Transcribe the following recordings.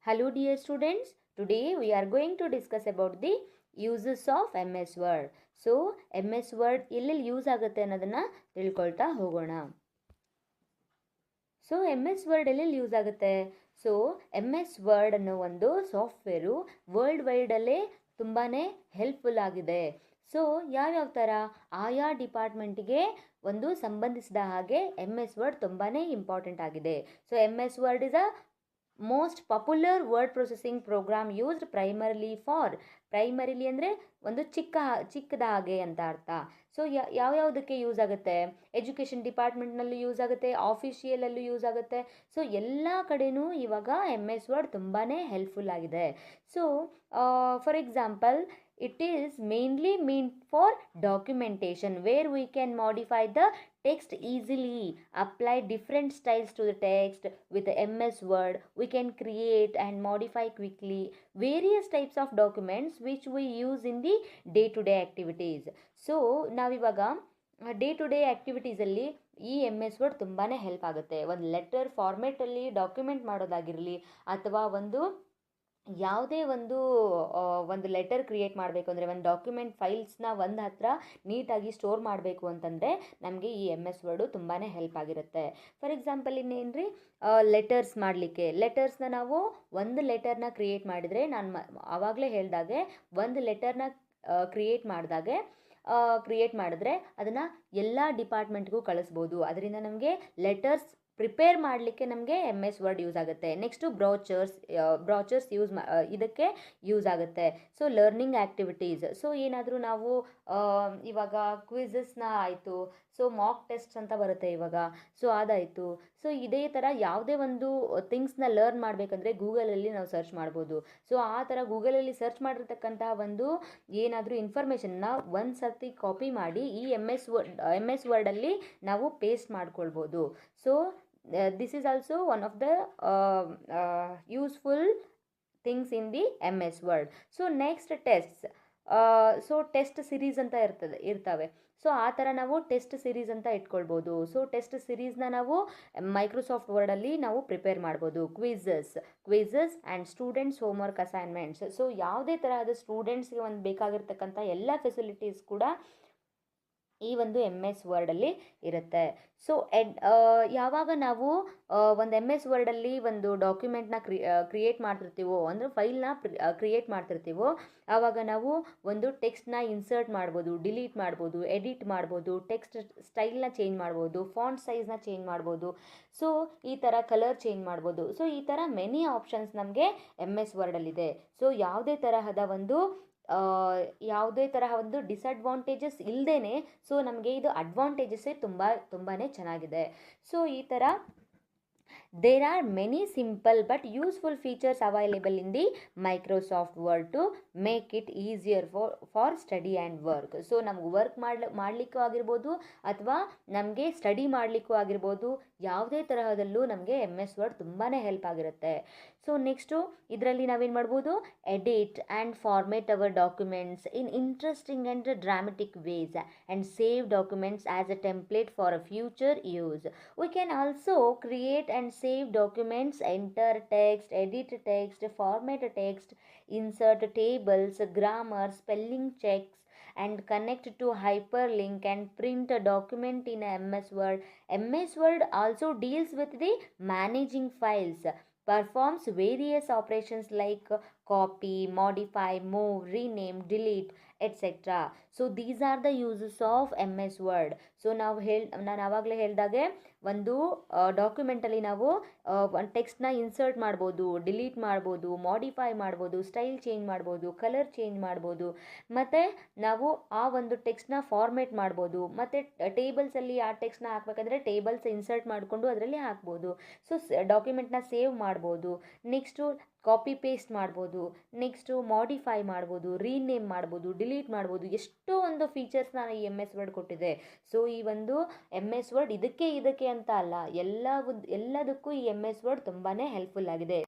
Hello dear students, today we are going to discuss about the uses of MS Word. So MS Word ಎಲ್ಲೆಲ್ಲಿ use ಆಗುತ್ತೆ ಅನ್ನೋದನ್ನ ತಿಳ್ಕೊಳ್ತಾ ಹೋಗೋಣ. So MS Word ಎಲ್ಲೆಲ್ಲಿ use ಆಗುತ್ತೆ? So MS Word ಅನ್ನೋ ಒಂದು ಸಾಫ್ಟ್ವೇರು ವರ್ಲ್ಡ್ ವೈಡಲ್ಲೇ ತುಂಬಾ ಹೆಲ್ಪ್ಫುಲ್ ಆಗಿದೆ. ಸೊ ಯಾವ್ಯಾವ ಥರ ಆಯಾ ಡಿಪಾರ್ಟ್ಮೆಂಟ್ಗೆ ಒಂದು ಸಂಬಂಧಿಸಿದ ಹಾಗೆ MS Word ತುಂಬಾ ಇಂಪಾರ್ಟೆಂಟ್ ಆಗಿದೆ. So MS Word is a most popular word processing program used primarily ಅಂದರೆ ಒಂದು ಚಿಕ್ಕದ ಹಾಗೆ ಅಂತ ಅರ್ಥ. ಸೊ ಯಾವ್ಯಾವುದಕ್ಕೆ ಯೂಸ್ ಆಗುತ್ತೆ? ಎಜುಕೇಷನ್ ಡಿಪಾರ್ಟ್ಮೆಂಟ್ನಲ್ಲೂ ಯೂಸ್ ಆಗುತ್ತೆ, ಆಫೀಷಿಯಲಲ್ಲೂ ಯೂಸ್ ಆಗುತ್ತೆ. ಸೊ ಎಲ್ಲ ಕಡೆನೂ ಇವಾಗ MS Word ತುಂಬಾ ಹೆಲ್ಪ್ಫುಲ್ ಆಗಿದೆ. So for example, it is mainly meant for documentation where we can modify the text easily, apply different styles to the text. With the MS Word we can create and modify quickly various types of documents which we use in the day to day activities. So ನಾವಿವಾಗ day to day ಆ್ಯಕ್ಟಿವಿಟೀಸಲ್ಲಿ ಈ MS Word ತುಂಬಾ help ಆಗುತ್ತೆ. ಒಂದು letter ಫಾರ್ಮೇಟಲ್ಲಿ document ಮಾಡೋದಾಗಿರಲಿ, ಅಥವಾ ಯಾವುದೇ ಒಂದು letter create ಮಾಡಬೇಕು ಅಂದರೆ, ಒಂದು ಡಾಕ್ಯುಮೆಂಟ್ ಫೈಲ್ಸ್ನ ಒಂದು ಹತ್ರ ನೀಟಾಗಿ ಸ್ಟೋರ್ ಮಾಡಬೇಕು ಅಂತಂದರೆ ನಮಗೆ ಈ MS Word ತುಂಬಾ ಹೆಲ್ಪ್ ಆಗಿರುತ್ತೆ. ಫಾರ್ ಎಕ್ಸಾಂಪಲ್ ಇನ್ನೇನು ಲೆಟರ್ಸ್ ಮಾಡಲಿಕ್ಕೆ, ಲೆಟರ್ಸ್ನ ನಾವು ಒಂದು ಲೆಟರ್ನ ಕ್ರಿಯೇಟ್ ಮಾಡಿದರೆ, ನಾನು ಆವಾಗಲೇ ಹೇಳಿದಾಗೆ ಒಂದು ಲೆಟರ್ನ ಕ್ರಿಯೇಟ್ ಮಾಡಿದ್ರೆ ಅದನ್ನು ಎಲ್ಲ ಡಿಪಾರ್ಟ್ಮೆಂಟ್ಗೂ ಕಳಿಸ್ಬೋದು. ಅದರಿಂದ ನಮಗೆ ಲೆಟರ್ಸ್ ಪ್ರಿಪೇರ್ ಮಾಡಲಿಕ್ಕೆ ನಮಗೆ MS Word ಯೂಸ್ ಆಗುತ್ತೆ. ನೆಕ್ಸ್ಟು ಬ್ರಾಚರ್ಸ್ ಇದಕ್ಕೆ ಯೂಸ್ ಆಗುತ್ತೆ. ಸೊ ಲರ್ನಿಂಗ್ ಆ್ಯಕ್ಟಿವಿಟೀಸ್, ಸೊ ಏನಾದರೂ ನಾವು ಇವಾಗ ಕ್ವಿಝಸ್ನ ಆಯಿತು, ಸೊ ಮಾಕ್ ಟೆಸ್ಟ್ಸ್ ಅಂತ ಬರುತ್ತೆ ಇವಾಗ, ಸೊ ಅದಾಯಿತು. ಸೊ ಇದೇ ಥರ ಯಾವುದೇ ಒಂದು ಥಿಂಗ್ಸ್ನ ಲರ್ನ್ ಮಾಡಬೇಕಂದ್ರೆ ಗೂಗಲಲ್ಲಿ ನಾವು ಸರ್ಚ್ ಮಾಡ್ಬೋದು. ಸೊ ಆ ಥರ ಗೂಗಲಲ್ಲಿ ಸರ್ಚ್ ಮಾಡಿರ್ತಕ್ಕಂತಹ ಒಂದು ಏನಾದರೂ ಇನ್ಫಾರ್ಮೇಷನ್ನ ಒಂದು ಸರ್ತಿ ಕಾಪಿ ಮಾಡಿ ಈ MS Wordಲ್ಲಿ ನಾವು ಪೇಸ್ಟ್ ಮಾಡ್ಕೊಳ್ಬೋದು. So this is also one of the useful things in the MS Word. So next, tests. So test series ಅಂತ ಇರ್ತವೆ. ಸೊ ಆ ಥರ ನಾವು ಟೆಸ್ಟ್ ಸಿರೀಸ್ ಅಂತ ಇಟ್ಕೊಳ್ಬೋದು. ಸೊ ಟೆಸ್ಟ್ ಸಿರೀಸ್ನ ನಾವು ಮೈಕ್ರೋಸಾಫ್ಟ್ ವರ್ಡಲ್ಲಿ ನಾವು ಪ್ರಿಪೇರ್ ಮಾಡ್ಬೋದು. Quizzes and students homework assignments. So ಯಾವುದೇ ತರಹದ ಸ್ಟೂಡೆಂಟ್ಸ್ಗೆ ಒಂದು ಬೇಕಾಗಿರ್ತಕ್ಕಂಥ ಎಲ್ಲ ಫೆಸಿಲಿಟೀಸ್ ಕೂಡ ಈ ಒಂದು MS Wordಲ್ಲಿ ಇರುತ್ತೆ. ಸೊ ಯಾವಾಗ ನಾವು ಒಂದು MS Wordಲ್ಲಿ ಒಂದು ಡಾಕ್ಯುಮೆಂಟ್ನ ಕ್ರಿಯೇಟ್ ಮಾಡ್ತಿರ್ತೀವೋ, ಅಂದರೆ ಫೈಲ್ನ ಕ್ರಿಯೇಟ್ ಮಾಡ್ತಿರ್ತೀವೋ, ಆವಾಗ ನಾವು ಒಂದು ಟೆಕ್ಸ್ಟ್ನ ಇನ್ಸರ್ಟ್ ಮಾಡ್ಬೋದು, ಡಿಲೀಟ್ ಮಾಡ್ಬೋದು, ಎಡಿಟ್ ಮಾಡ್ಬೋದು, ಟೆಕ್ಸ್ಟ್ ಸ್ಟೈಲ್ನ ಚೇಂಜ್ ಮಾಡ್ಬೋದು, ಫಾಂಟ್ ಸೈಜ್ನ ಚೇಂಜ್ ಮಾಡ್ಬೋದು. ಸೊ ಈ ಥರ ಕಲರ್ ಚೇಂಜ್ ಮಾಡ್ಬೋದು. ಸೊ ಈ ಥರ ಮೆನಿ ಆಪ್ಷನ್ಸ್ ನಮಗೆ MS Wordಲ್ಲಿದೆ. ಸೊ ಯಾವುದೇ ತರಹ ಒಂದು ಡಿಸಡ್ವಾಂಟೇಜಸ್ ಇಲ್ಲದೇ, ಸೊ ನಮಗೆ ಇದು ಅಡ್ವಾಂಟೇಜಸ್ಸೇ ತುಂಬಾ ಚೆನ್ನಾಗಿದೆ. ಸೊ ಈ ಥರ there are many simple but useful features available in the Microsoft Word to make it easier for study and work. So ನಮ್ಗೆ ವರ್ಕ್ ಮಾಡಲಿಕ್ಕೂ ಆಗಿರ್ಬೋದು, ಅಥವಾ ನಮಗೆ ಸ್ಟಡಿ ಮಾಡಲಿಕ್ಕೂ ಆಗಿರ್ಬೋದು, ಯಾವುದೇ ತರಹದಲ್ಲೂ ನಮಗೆ MS Word ತುಂಬಾ ಹೆಲ್ಪ್ ಆಗಿರುತ್ತೆ. ಸೊ ನೆಕ್ಸ್ಟು ಇದರಲ್ಲಿ ನಾವೇನು ಮಾಡ್ಬೋದು? Edit and format our documents in interesting and dramatic ways and save documents as a template for a future use. We can also create and save documents, enter text, edit text, format text, insert tables, grammar, spelling checks, and connect to hyperlink and print a document in MS Word. MS Word also deals with the managing files, performs various operations like copy, modify, move, rename, delete, etc. So these are the uses of MS Word. So ನಾನು ಆವಾಗಲೇ ಹೇಳಿದಾಗೆ ಒಂದು ಡಾಕ್ಯುಮೆಂಟಲ್ಲಿ ನಾವು ಒಂದು ಟೆಕ್ಸ್ಟ್ನ insert ಮಾಡ್ಬೋದು, delete ಮಾಡ್ಬೋದು, modify ಮಾಡ್ಬೋದು, style change ಮಾಡ್ಬೋದು, ಕಲರ್ ಚೇಂಜ್ ಮಾಡ್ಬೋದು, ಮತ್ತು ನಾವು ಆ ಒಂದು ಟೆಕ್ಸ್ಟ್ನ ಫಾರ್ಮೇಟ್ ಮಾಡ್ಬೋದು, ಮತ್ತು ಟೇಬಲ್ಸಲ್ಲಿ ಆ ಟೆಕ್ಸ್ಟ್ನ ಹಾಕಬೇಕಂದ್ರೆ ಟೇಬಲ್ಸ್ ಇನ್ಸರ್ಟ್ ಮಾಡಿಕೊಂಡು ಅದರಲ್ಲಿ ಹಾಕ್ಬೋದು. ಸೊ ಡಾಕ್ಯುಮೆಂಟ್ನ ಸೇವ್ ಮಾಡ್ಬೋದು, ನೆಕ್ಸ್ಟು ಕಾಪಿ ಪೇಸ್ಟ್ ಮಾಡ್ಬೋದು, ನೆಕ್ಸ್ಟು ಮಾಡಿಫೈ ಮಾಡ್ಬೋದು, ರೀನೇಮ್ ಮಾಡ್ಬೋದು, ಡಿಲೀಟ್ ಮಾಡ್ಬೋದು. ಎಷ್ಟೋ ಒಂದು ಫೀಚರ್ಸ್ನ ಈ MS Word ಕೊಟ್ಟಿದೆ. ಸೊ ಈ ಒಂದು MS Word ಇದಕ್ಕೆ ಅಂತ ಅಲ್ಲ, ಎಲ್ಲದಕ್ಕೂ ಈ MS Word ತುಂಬಾ ಹೆಲ್ಪ್ಫುಲ್ ಆಗಿದೆ.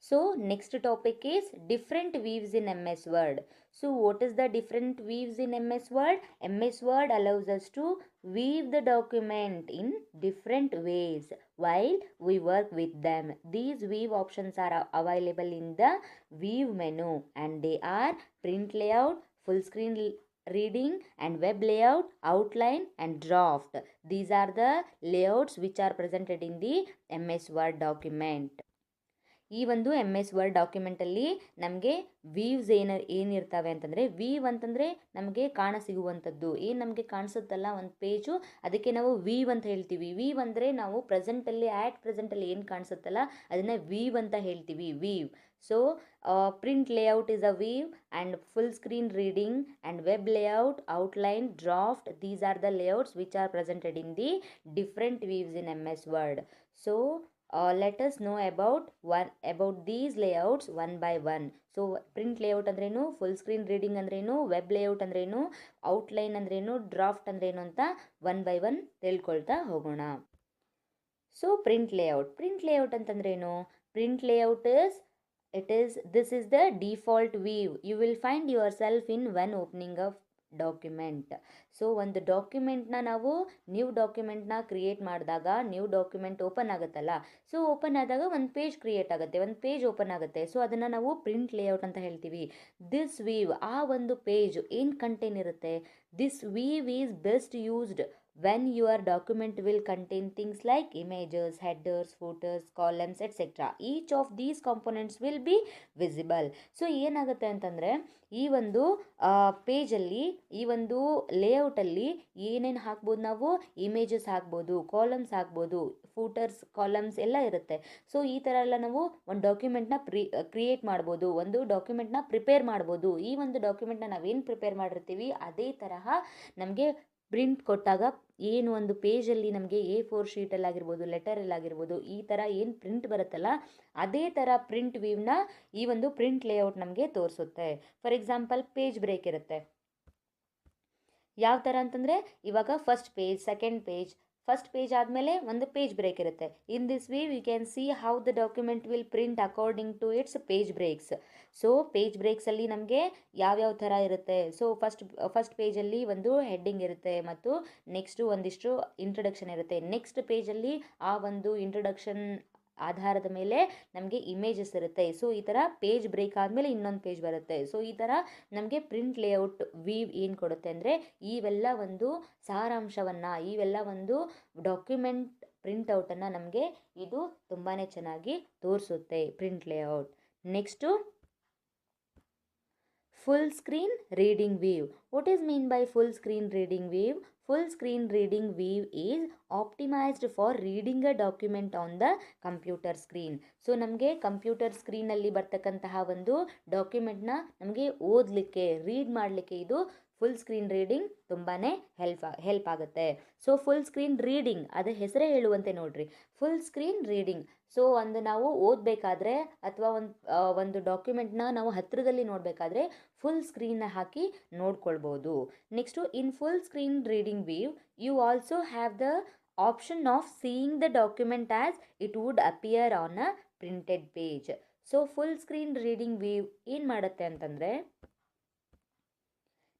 So next topic is different views in MS Word. So what is the different views in MS Word? MS Word allows us to weave the document in different ways while we work with them. These weave options are available in the weave menu, and they are print layout, full screen reading, and web layout, outline, and draft. These are the layouts which are presented in the MS Word document. ಈ ಒಂದು M S word ಡಾಕ್ಯುಮೆಂಟಲ್ಲಿ ನಮಗೆ views ಏನಿರ್ತವೆ ಅಂತಂದರೆ, view ಅಂತಂದರೆ ನಮಗೆ ಕಾಣಸಿಗುವಂಥದ್ದು, ಏನು ನಮಗೆ ಕಾಣಿಸುತ್ತಲ್ಲ ಒಂದು page, ಅದಕ್ಕೆ ನಾವು ವೀವ್ ಅಂತ ಹೇಳ್ತೀವಿ. ವೀವ್ ಅಂದರೆ ನಾವು ಪ್ರೆಸೆಂಟಲ್ಲಿ ಪ್ರೆಸೆಂಟಲ್ಲಿ ಏನು ಕಾಣಿಸುತ್ತಲ್ಲ ಅದನ್ನು ವೀವ್ ಅಂತ ಹೇಳ್ತೀವಿ, view. So print layout is a view, and full screen reading and web layout, outline, draft, these are the layouts which are presented in the different views in M S word. So let us know about these layouts one by one. So print layout ಅಂದ್ರೇನು, full screen reading ಅಂದ್ರೇನು, web layout ಅಂದ್ರೇನು, outline ಅಂದ್ರೇನು, draft ಅಂದ್ರೇನು ಅಂತ one by one ತಿಳ್ಕೊಳ್ತಾ ಹೋಗೋಣ. So print layout ಅಂತಂದ್ರೇನು? Print layout this is the default view you will find yourself in when opening a document. So ಒಂದು ಡಾಕ್ಯುಮೆಂಟ್ನ ನಾವು ನ್ಯೂ ಡಾಕ್ಯುಮೆಂಟ್ನ ಕ್ರಿಯೇಟ್ ಮಾಡಿದಾಗ, ನ್ಯೂ ಡಾಕ್ಯುಮೆಂಟ್ ಓಪನ್ ಆಗುತ್ತಲ್ಲ, ಸೊ ಓಪನ್ ಆದಾಗ ಒಂದು ಪೇಜ್ ಕ್ರಿಯೇಟ್ ಆಗುತ್ತೆ, ಒಂದು ಪೇಜ್ ಓಪನ್ ಆಗುತ್ತೆ. ಸೊ ಅದನ್ನು ನಾವು ಪ್ರಿಂಟ್ ಲೇಔಟ್ ಅಂತ ಹೇಳ್ತೀವಿ. ದಿಸ್ ವೀವ್, ಆ ಒಂದು ಪೇಜ್ ಏನು ಕಂಟೇನ್ ಇರುತ್ತೆ, this view is best used when your document will contain things like images, headers, footers, columns, etc. Each of these components will be visible. So ಏನಾಗುತ್ತೆ ಅಂತಂದರೆ, ಈ ಒಂದು ಪೇಜಲ್ಲಿ, ಈ ಒಂದು ಲೇಔಟಲ್ಲಿ ಏನೇನು ಹಾಕ್ಬೋದು ನಾವು? ಇಮೇಜಸ್ ಹಾಕ್ಬೋದು, ಕಾಲಮ್ಸ್ ಹಾಕ್ಬೋದು, ಫೂಟರ್ಸ್, ಕಾಲಮ್ಸ್ ಎಲ್ಲ ಇರುತ್ತೆ. ಸೊ ಈ ಥರ ಎಲ್ಲ ನಾವು ಒಂದು ಡಾಕ್ಯುಮೆಂಟ್ನ ಕ್ರಿಯೇಟ್ ಮಾಡ್ಬೋದು, ಒಂದು ಡಾಕ್ಯುಮೆಂಟ್ನ ಪ್ರಿಪೇರ್ ಮಾಡ್ಬೋದು. ಈ ಒಂದು ಡಾಕ್ಯುಮೆಂಟ್ನ ನಾವೇನು ಪ್ರಿಪೇರ್ ಮಾಡಿರ್ತೀವಿ ಅದೇ ತರಹ ನಮಗೆ ಪ್ರಿಂಟ್ ಕೊಟ್ಟಾಗ ಏನು ಒಂದು ಪೇಜಲ್ಲಿ ನಮಗೆ A4 ಶೀಟಲ್ಲಾಗಿರ್ಬೋದು, ಲೆಟರಲ್ಲಾಗಿರ್ಬೋದು, ಈ ಥರ ಏನು ಪ್ರಿಂಟ್ ಬರುತ್ತಲ್ಲ ಅದೇ ಥರ ಪ್ರಿಂಟ್ ವ್ಯೂವ್ನ ಈ ಒಂದು ಪ್ರಿಂಟ್ ಲೇಔಟ್ ನಮಗೆ ತೋರಿಸುತ್ತೆ. ಫಾರ್ ಎಕ್ಸಾಂಪಲ್ ಪೇಜ್ ಬ್ರೇಕ್ ಇರುತ್ತೆ. ಯಾವ ಥರ ಅಂತಂದರೆ, ಇವಾಗ first page, second page, first page ಆದಮೇಲೆ ಒಂದು ಪೇಜ್ ಬ್ರೇಕ್ ಇರುತ್ತೆ. In this way we can see how the document will print according to its page breaks. So page ಬ್ರೇಕ್ಸಲ್ಲಿ ನಮಗೆ ಯಾವ್ಯಾವ ಥರ ಇರುತ್ತೆ? ಸೊ ಫಸ್ಟ್ ಪೇಜಲ್ಲಿ ಒಂದು ಹೆಡ್ಡಿಂಗ್ ಇರುತ್ತೆ, ಮತ್ತು ನೆಕ್ಸ್ಟು ಒಂದಿಷ್ಟು ಇಂಟ್ರಡಕ್ಷನ್ ಇರುತ್ತೆ. ನೆಕ್ಸ್ಟ್ ಪೇಜಲ್ಲಿ ಆ ಒಂದು ಇಂಟ್ರಡಕ್ಷನ್ ಆಧಾರದ ಮೇಲೆ ನಮಗೆ ಇಮೇಜಸ್ ಇರುತ್ತೆ. ಸೊ ಈ ಥರ ಪೇಜ್ ಬ್ರೇಕ್ ಆದಮೇಲೆ ಇನ್ನೊಂದು ಪೇಜ್ ಬರುತ್ತೆ. ಸೊ ಈ ಥರ ನಮಗೆ ಪ್ರಿಂಟ್ ಲೇಔಟ್ ವೀವ್ ಏನು ಕೊಡುತ್ತೆ ಅಂದರೆ, ಇವೆಲ್ಲ ಒಂದು ಸಾರಾಂಶವನ್ನು, ಇವೆಲ್ಲ ಒಂದು ಡಾಕ್ಯುಮೆಂಟ್ ಪ್ರಿಂಟೌಟನ್ನು ನಮಗೆ ಇದು ತುಂಬಾ ಚೆನ್ನಾಗಿ ತೋರಿಸುತ್ತೆ, print layout. Next full screen reading view. What is mean by full screen reading view? Full screen reading view is optimized for reading a document on the computer screen. So ನಮಗೆ computer ಸ್ಕ್ರೀನಲ್ಲಿ ಬರ್ತಕ್ಕಂತಹ ಒಂದು ಡಾಕ್ಯುಮೆಂಟ್ನ ನಮಗೆ ಓದಲಿಕ್ಕೆ, read ಮಾಡಲಿಕ್ಕೆ ಇದು full screen reading ತುಂಬಾ help ಆಗುತ್ತೆ. So full screen reading, ಅದು ಹೆಸರೇ ಹೇಳುವಂತೆ ನೋಡ್ರಿ, ಫುಲ್ ಸ್ಕ್ರೀನ್ ರೀಡಿಂಗ್. ಸೊ ಒಂದು ನಾವು ಓದಬೇಕಾದ್ರೆ ಅಥವಾ ಒಂದು ಡಾಕ್ಯುಮೆಂಟ್ನ ನಾವು ಹತ್ತಿರದಲ್ಲಿ ನೋಡಬೇಕಾದ್ರೆ ಫುಲ್ ಸ್ಕ್ರೀನ್ನ ಹಾಕಿ ನೋಡ್ಕೊಳ್ಬೋದು. Next in full screen reading view you also have the option of seeing the document as it would appear on a printed page. So full screen reading view ಏನು ಮಾಡುತ್ತೆ ಅಂತಂದರೆ,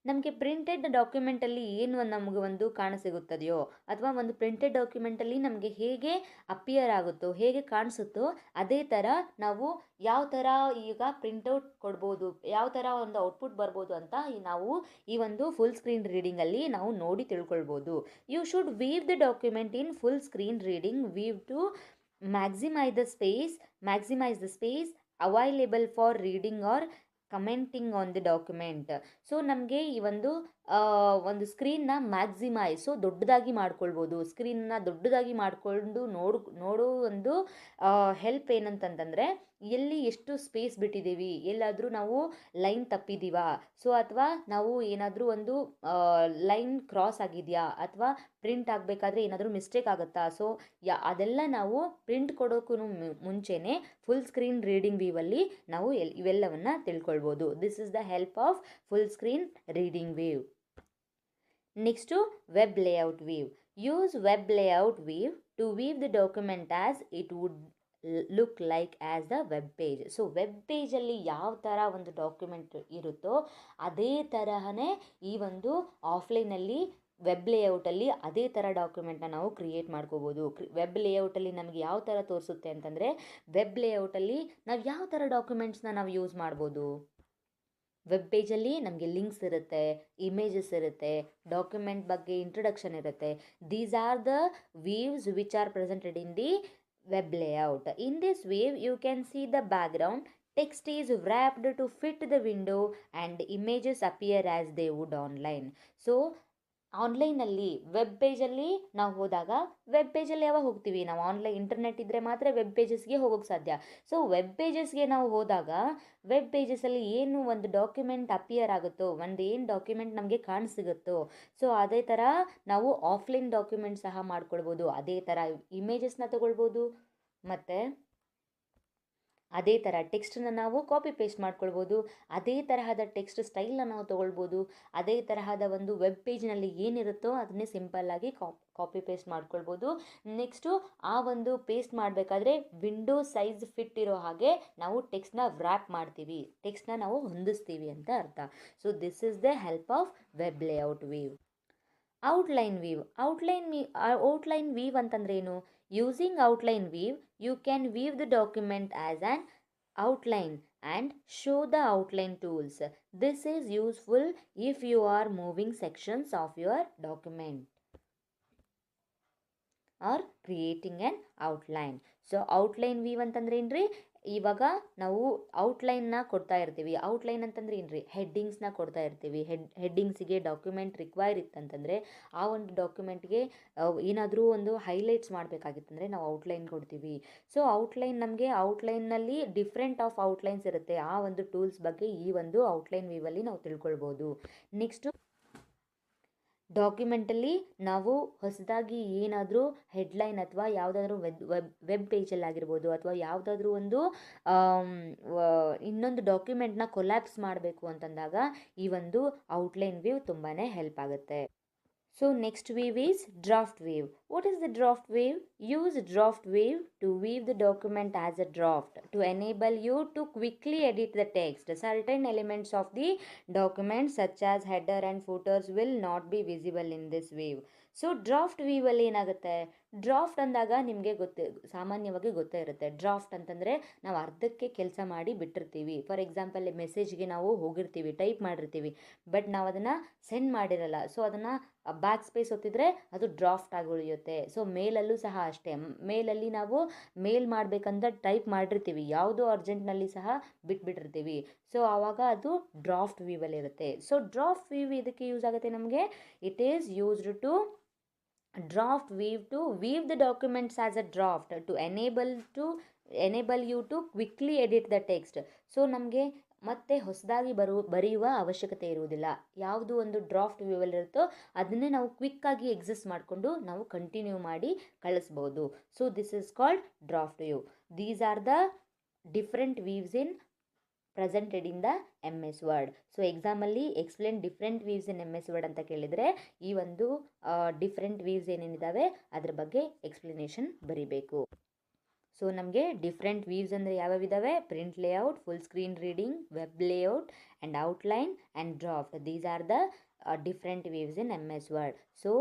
ನಮಗೆ ಪ್ರಿಂಟೆಡ್ ಡಾಕ್ಯುಮೆಂಟಲ್ಲಿ ಏನು ನಮಗೆ ಒಂದು ಕಾಣಸಿಗುತ್ತದೆಯೋ, ಅಥವಾ ಒಂದು ಪ್ರಿಂಟೆಡ್ ಡಾಕ್ಯುಮೆಂಟಲ್ಲಿ ನಮಗೆ ಹೇಗೆ ಅಪಿಯರ್ ಆಗುತ್ತೋ, ಹೇಗೆ ಕಾಣಿಸುತ್ತೋ ಅದೇ ಥರ ನಾವು ಯಾವ ಥರ ಈಗ ಪ್ರಿಂಟೌಟ್ ಕೊಡ್ಬೋದು, ಯಾವ ಥರ ಒಂದು ಔಟ್ಪುಟ್ ಬರ್ಬೋದು ಅಂತ ನಾವು ಈ ಒಂದು ಫುಲ್ ಸ್ಕ್ರೀನ್ ರೀಡಿಂಗಲ್ಲಿ ನಾವು ನೋಡಿ ತಿಳ್ಕೊಳ್ಬೋದು. You should view the document in full screen reading view to maximise the space available for reading or commenting on the document. So ನಮಗೆ ಈ ಒಂದು ಸ್ಕ್ರೀನ್ನ ಮ್ಯಾಕ್ಸಿಮೈಸ್, ಸೊ ದೊಡ್ಡದಾಗಿ ಮಾಡ್ಕೊಳ್ಬೋದು. ಸ್ಕ್ರೀನ್ನ ದೊಡ್ಡದಾಗಿ ಮಾಡಿಕೊಂಡು ನೋಡೋ ಒಂದು ಹೆಲ್ಪ್ ಏನಂತಂದರೆ, ಎಲ್ಲಿ ಎಷ್ಟು ಸ್ಪೇಸ್ ಬಿಟ್ಟಿದ್ದೀವಿ, ಎಲ್ಲಾದರೂ ನಾವು ಲೈನ್ ತಪ್ಪಿದ್ದೀವಾ, ಸೊ ಅಥವಾ ನಾವು ಏನಾದರೂ ಒಂದು ಲೈನ್ ಕ್ರಾಸ್ ಆಗಿದೆಯಾ, ಅಥವಾ ಪ್ರಿಂಟ್ ಆಗಬೇಕಾದ್ರೆ ಏನಾದರೂ ಮಿಸ್ಟೇಕ್ ಆಗುತ್ತಾ, ಸೊ ಅದೆಲ್ಲ ನಾವು ಪ್ರಿಂಟ್ ಕೊಡೋಕ್ಕೂ ಮುಂಚೆನೇ ಫುಲ್ ಸ್ಕ್ರೀನ್ ರೀಡಿಂಗ್ ವ್ಯೂವಲ್ಲಿ ನಾವು ಇವೆಲ್ಲವನ್ನು ತಿಳ್ಕೊಳ್ಬೋದು. This is the help of full screen reading view. Next web layout view. Use web layout view to view the document as it would look like as the web page. So web ಪೇಜಲ್ಲಿ ಯಾವ ಥರ ಒಂದು document ಇರುತ್ತೋ ಅದೇ ತರಹನೇ ಈ ಒಂದು ಆಫ್ಲೈನಲ್ಲಿ web ಲೇಔಟಲ್ಲಿ ಅದೇ ಥರ ಡಾಕ್ಯುಮೆಂಟ್ನ ನಾವು ಕ್ರಿಯೇಟ್ ಮಾಡ್ಕೋಬೋದು. ವೆಬ್ ಲೇಔಟಲ್ಲಿ ನಮಗೆ ಯಾವ ಥರ ತೋರಿಸುತ್ತೆ ಅಂತಂದರೆ, ವೆಬ್ ಲೇಔಟಲ್ಲಿ ನಾವು ಯಾವ ಥರ ಡಾಕ್ಯುಮೆಂಟ್ಸ್ನ ನಾವು ಯೂಸ್ ಮಾಡ್ಬೋದು. ವೆಬ್ ಪೇಜಲ್ಲಿ ನಮಗೆ ಲಿಂಕ್ಸ್ ಇರುತ್ತೆ, ಇಮೇಜಸ್ ಇರುತ್ತೆ, ಡಾಕ್ಯುಮೆಂಟ್ ಬಗ್ಗೆ ಇಂಟ್ರೊಡಕ್ಷನ್ ಇರುತ್ತೆ. These are the views which are presented in the web layout. In this view you can see the background, text is wrapped to fit the window and images appear as they would online. So ಆನ್ಲೈನಲ್ಲಿ web ಪೇಜಲ್ಲಿ ನಾವು ಹೋದಾಗ, web ಪೇಜಲ್ಲಿ ಯಾವಾಗ ಹೋಗ್ತೀವಿ ನಾವು? Online internet ಇದ್ದರೆ ಮಾತ್ರ web ಪೇಜಸ್ಗೆ ಹೋಗೋಕ್ಕೆ ಸಾಧ್ಯ. ಸೊ ವೆಬ್ ಪೇಜಸ್ಗೆ ನಾವು ಹೋದಾಗ ವೆಬ್ ಪೇಜಸಲ್ಲಿ ಏನು ಒಂದು ಡಾಕ್ಯುಮೆಂಟ್ ಅಪಿಯರ್ ಆಗುತ್ತೋ, ಒಂದು ಏನು ಡಾಕ್ಯುಮೆಂಟ್ ನಮಗೆ ಕಾಣಿಸಿಗುತ್ತೋ, ಸೊ ಅದೇ ಥರ ನಾವು ಆಫ್ಲೈನ್ ಡಾಕ್ಯುಮೆಂಟ್ ಸಹ ಮಾಡ್ಕೊಳ್ಬೋದು. ಅದೇ ಥರ ಇಮೇಜಸ್ನ ತೊಗೊಳ್ಬೋದು, ಮತ್ತು ಅದೇ ಥರ ಟೆಕ್ಸ್ಟನ್ನ ನಾವು ಕಾಪಿ ಪೇಸ್ಟ್ ಮಾಡ್ಕೊಳ್ಬೋದು. ಅದೇ ತರಹದ ಟೆಕ್ಸ್ಟ್ ಸ್ಟೈಲ್ನ ನಾವು ತೊಗೊಳ್ಬೋದು. ಅದೇ ತರಹದ ಒಂದು ವೆಬ್ ಪೇಜ್ನಲ್ಲಿ ಏನಿರುತ್ತೋ ಅದನ್ನೇ ಸಿಂಪಲ್ಲಾಗಿ ಕಾಪಿ ಪೇಸ್ಟ್ ಮಾಡ್ಕೊಳ್ಬೋದು. ನೆಕ್ಸ್ಟು ಆ ಒಂದು ಪೇಸ್ಟ್ ಮಾಡಬೇಕಾದ್ರೆ ವಿಂಡೋ ಸೈಜ್ ಫಿಟ್ ಇರೋ ಹಾಗೆ ನಾವು ಟೆಕ್ಸ್ಟ್ನ ವ್ರ್ಯಾಪ್ ಮಾಡ್ತೀವಿ, ಟೆಕ್ಸ್ಟ್ನ ನಾವು ಹೊಂದಿಸ್ತೀವಿ ಅಂತ ಅರ್ಥ. So this is the help of web layout view. Outline view. Outline view ಅಂತಂದ್ರೆ ಏನು? Using outline view you can weave the document as an outline and show the outline tools. This is useful if you are moving sections of your document or creating an outline. So outline weave ಅಂತಂದ್ರೆ ಏನ್ರಿ? ಇವಾಗ ನಾವು ಔಟ್ಲೈನ್ನ ಕೊಡ್ತಾ ಇರ್ತೀವಿ. Outline ಅಂತಂದ್ರೆ ಏನ್ರಿ? ಹೆಡ್ಡಿಂಗ್ಸ್ನ ಕೊಡ್ತಾ ಇರ್ತೀವಿ. ಹೆಡ್ಡಿಂಗ್ಸಿಗೆ ಡಾಕ್ಯುಮೆಂಟ್ ರಿಕ್ವೈರ್ ಇತ್ತಂತಂದರೆ, ಆ ಒಂದು ಡಾಕ್ಯುಮೆಂಟ್ಗೆ ಏನಾದರೂ ಒಂದು ಹೈಲೈಟ್ಸ್ ಮಾಡಬೇಕಾಗಿತ್ತಂದರೆ ನಾವು ಔಟ್ಲೈನ್ ಕೊಡ್ತೀವಿ. ಸೊ ಔಟ್ಲೈನ್ ನಮಗೆ ಔಟ್ಲೈನ್ನಲ್ಲಿ ಡಿಫ್ರೆಂಟ್ ಆಫ್ ಔಟ್ಲೈನ್ಸ್ ಇರುತ್ತೆ. ಆ ಒಂದು ಟೂಲ್ಸ್ ಬಗ್ಗೆ ಈ ಒಂದು ಔಟ್ಲೈನ್ ವೀವಲ್ಲಿ ನಾವು ತಿಳ್ಕೊಳ್ಬೋದು. ನೆಕ್ಸ್ಟು ಡಾಕ್ಯುಮೆಂಟಲ್ಲಿ ನಾವು ಹೊಸದಾಗಿ ಏನಾದರೂ ಹೆಡ್ಲೈನ್ ಅಥವಾ ಯಾವುದಾದ್ರೂ ವೆಬ್ ಪೇಜಲ್ಲಿ ಆಗಿರ್ಬೋದು, ಅಥವಾ ಯಾವುದಾದ್ರೂ ಒಂದು ಇನ್ನೊಂದು ಡಾಕ್ಯುಮೆಂಟ್ನ ಕೊಲ್ಯಾಪ್ಸ್ ಮಾಡಬೇಕು ಅಂತಂದಾಗ ಈ ಒಂದು ಔಟ್ಲೈನ್ ವೀವ್ ತುಂಬಾ ಹೆಲ್ಪ್ ಆಗುತ್ತೆ. So next weave is draft weave. What is the draft weave? Use draft weave to weave the document as a draft to enable you to quickly edit the text. Certain elements of the document such as header and footers will not be visible in this weave. So draft ವೀವಲ್ಲಿ ಏನಾಗುತ್ತೆ? Draft ಅಂದಾಗ ನಿಮಗೆ ಸಾಮಾನ್ಯವಾಗಿ ಗೊತ್ತೇ ಇರುತ್ತೆ. Draft ಅಂತಂದರೆ ನಾವು ಅರ್ಧಕ್ಕೆ ಕೆಲಸ ಮಾಡಿ ಬಿಟ್ಟಿರ್ತೀವಿ. ಫಾರ್ ಎಕ್ಸಾಂಪಲ್ ಮೆಸೇಜ್ಗೆ ನಾವು ಹೋಗಿರ್ತೀವಿ, ಟೈಪ್ ಮಾಡಿರ್ತೀವಿ, ಬಟ್ ನಾವು ಅದನ್ನು ಸೆಂಡ್ ಮಾಡಿರಲ್ಲ. ಸೊ ಅದನ್ನು ಬ್ಯಾಕ್ ಸ್ಪೇಸ್ ಒತ್ತಿದ್ರೆ ಅದು ಡ್ರಾಫ್ಟ್ ಆಗಿ ಉಳಿಯುತ್ತೆ. ಸೊ ಮೇಲಲ್ಲೂ ಸಹ ಅಷ್ಟೇ. ಮೇಲಲ್ಲಿ ನಾವು ಮೇಲ್ ಮಾಡಬೇಕಂತ ಟೈಪ್ ಮಾಡಿರ್ತೀವಿ, ಯಾವುದೋ ಅರ್ಜೆಂಟ್ನಲ್ಲಿ ಸಹ ಬಿಟ್ಬಿಟ್ಟಿರ್ತೀವಿ. ಸೊ ಆವಾಗ ಅದು ಡ್ರಾಫ್ಟ್ ವೀವಲ್ಲಿ ಇರುತ್ತೆ. ಸೊ ಡ್ರಾಫ್ಟ್ ವೀವ್ ಇದಕ್ಕೆ ಯೂಸ್ ಆಗುತ್ತೆ ನಮಗೆ. It is used to draft weave to weave the documents as a draft to enable you to quickly edit the text. So ನಮಗೆ ಮತ್ತೆ ಹೊಸದಾಗಿ ಬರೆಯುವ ಅವಶ್ಯಕತೆ ಇರುವುದಿಲ್ಲ. ಯಾವುದು ಒಂದು ಡ್ರಾಫ್ಟ್ ವ್ಯೂವಲ್ಲಿ ಇರುತ್ತೋ ಅದನ್ನೇ ನಾವು ಕ್ವಿಕ್ಕಾಗಿ ಎಕ್ಸಿಸ್ಟ್ ಮಾಡಿಕೊಂಡು ನಾವು ಕಂಟಿನ್ಯೂ ಮಾಡಿ ಕಳಿಸ್ಬೋದು. So this is called draft view. These are the different views in presented in the MS word. So ಎಕ್ಸಾಮಲ್ಲಿ explain different views in MS word ಅಂತ ಕೇಳಿದರೆ ಈ ಒಂದು ಡಿಫ್ರೆಂಟ್ ವೀವ್ಸ್ ಏನೇನಿದ್ದಾವೆ ಅದ್ರ ಬಗ್ಗೆ ಎಕ್ಸ್ಪ್ಲನೇಷನ್ ಬರೀಬೇಕು. ಸೊ ನಮಗೆ ಡಿಫ್ರೆಂಟ್ ವೀವ್ಸ್ ಅಂದರೆ ಯಾವ್ಯಾವಿದ್ದಾವೆ? Print layout, full screen reading, web layout and outline and draft. These are the different views in MS word. So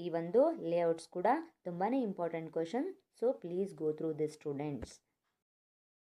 ಈ ಒಂದು ಲೇಔಟ್ಸ್ ಕೂಡ ತುಂಬಾ important question. So please go through this students.